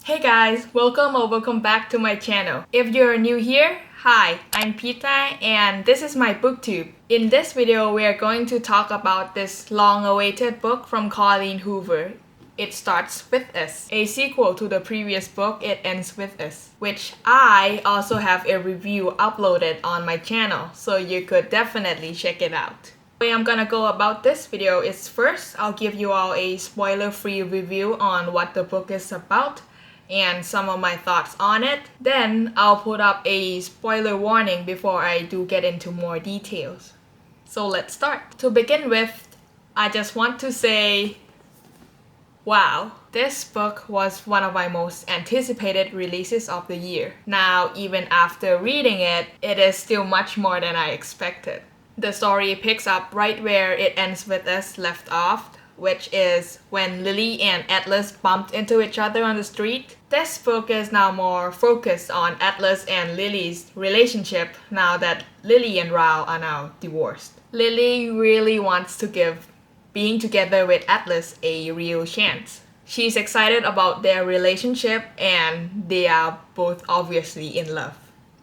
Hey guys, welcome or welcome back to my channel. If you're new here, hi, I'm Pita and this is my booktube. In this video, we are going to talk about this long-awaited book from Colleen Hoover. It Starts With Us, a sequel to the previous book, It Ends With Us, which I also have a review uploaded on my channel, so you could definitely check it out. The way I'm gonna go about this video is first, I'll give you all a spoiler-free review on what the book is about and some of my thoughts on it. Then I'll put up a spoiler warning before I do get into more details. So let's start. To begin with, I just want to say, wow, this book was one of my most anticipated releases of the year. Now, even after reading it, it is still much more than I expected. The story picks up right where It Ends With Us left off, which is when Lily and Atlas bumped into each other on the street. This book is now more focused on Atlas and Lily's relationship now that Lily and Rao are now divorced. Lily really wants to give being together with Atlas a real chance. She's excited about their relationship and they are both obviously in love.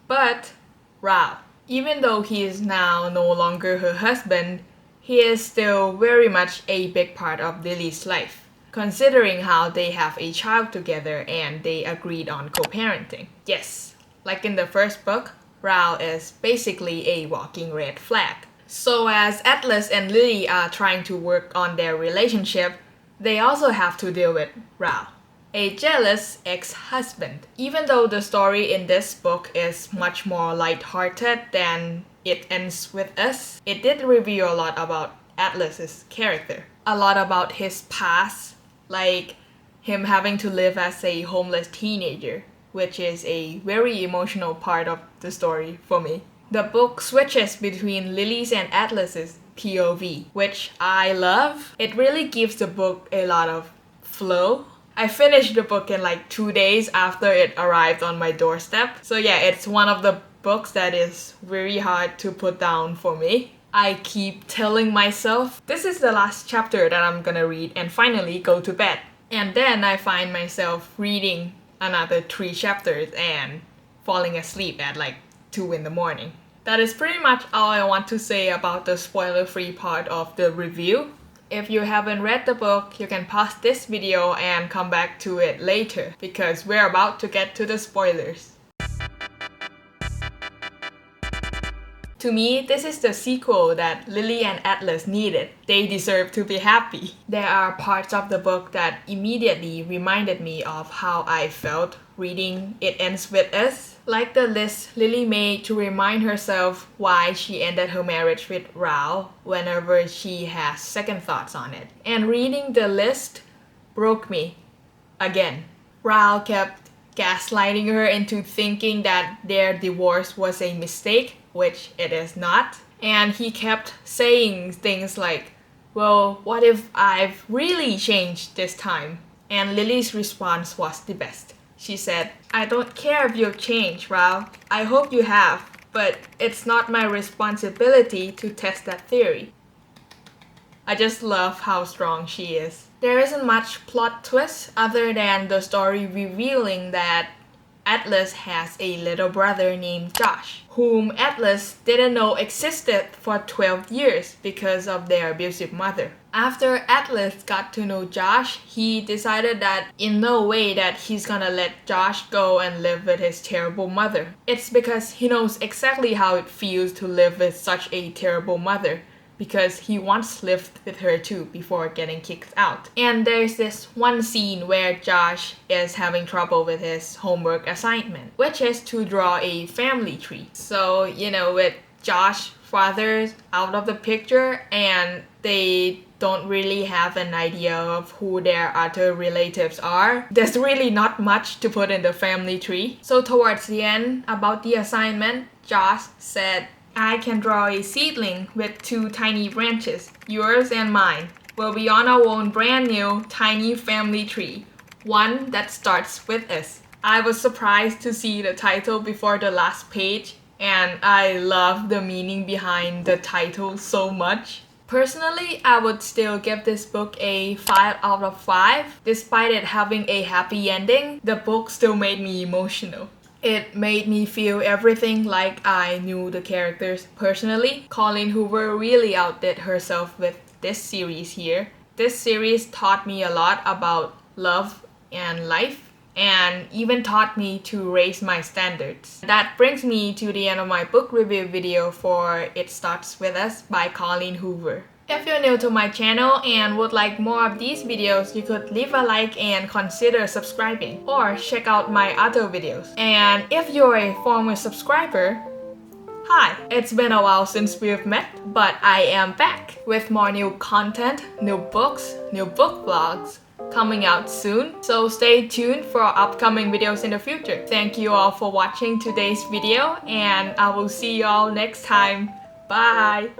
But Rao, even though he is now no longer her husband, he is still very much a big part of Lily's life, considering how they have a child together and they agreed on co-parenting. Yes, like in the first book, Rao is basically a walking red flag. So as Atlas and Lily are trying to work on their relationship, they also have to deal with Rao, a jealous ex-husband. Even though the story in this book is much more light-hearted than It Ends With Us, it did reveal a lot about Atlas's character. A lot about his past, like him having to live as a homeless teenager, which is a very emotional part of the story for me. The book switches between Lily's and Atlas's POV, which I love. It really gives the book a lot of flow. I finished the book in like 2 days after it arrived on my doorstep. So yeah, it's one of the books that is very hard to put down for me. I keep telling myself, this is the last chapter that I'm gonna read and finally go to bed. And then I find myself reading another 3 chapters and falling asleep at like 2 in the morning. That is pretty much all I want to say about the spoiler-free part of the review. If you haven't read the book, you can pause this video and come back to it later because we're about to get to the spoilers. To me, this is the sequel that Lily and Atlas needed. They deserve to be happy. There are parts of the book that immediately reminded me of how I felt reading It Ends With Us. Like the list Lily made to remind herself why she ended her marriage with Rao whenever she has second thoughts on it. And reading the list broke me again. Rao kept gaslighting her into thinking that their divorce was a mistake, which it is not. And he kept saying things like, well, what if I've really changed this time? And Lily's response was the best. She said, I don't care if you've changed, Rao. I hope you have, but it's not my responsibility to test that theory. I just love how strong she is. There isn't much plot twist other than the story revealing that Atlas has a little brother named Josh, whom Atlas didn't know existed for 12 years because of their abusive mother. After Atlas got to know Josh, he decided that in no way that he's gonna let Josh go and live with his terrible mother. It's because he knows exactly how it feels to live with such a terrible mother, because he once lived with her too before getting kicked out. And there's this one scene where Josh is having trouble with his homework assignment, which is to draw a family tree. So, with Josh's father out of the picture and they don't really have an idea of who their other relatives are, there's really not much to put in the family tree. So towards the end, about the assignment, Josh said, I can draw a seedling with 2 tiny branches, yours and mine. We'll be on our own brand new tiny family tree, one that starts with us. I was surprised to see the title before the last page, and I love the meaning behind the title so much. Personally, I would still give this book a 5 out of 5. Despite it having a happy ending, the book still made me emotional. It made me feel everything like I knew the characters personally. Colleen Hoover really outdid herself with this series here. This series taught me a lot about love and life, and even taught me to raise my standards. That brings me to the end of my book review video for It Starts With Us by Colleen Hoover. If you're new to my channel and would like more of these videos, you could leave a like and consider subscribing, or check out my other videos. And if you're a former subscriber, hi! It's been a while since we've met, but I am back with more new content, new books, new book vlogs coming out soon. So stay tuned for upcoming videos in the future. Thank you all for watching today's video, and I will see you all next time. Bye!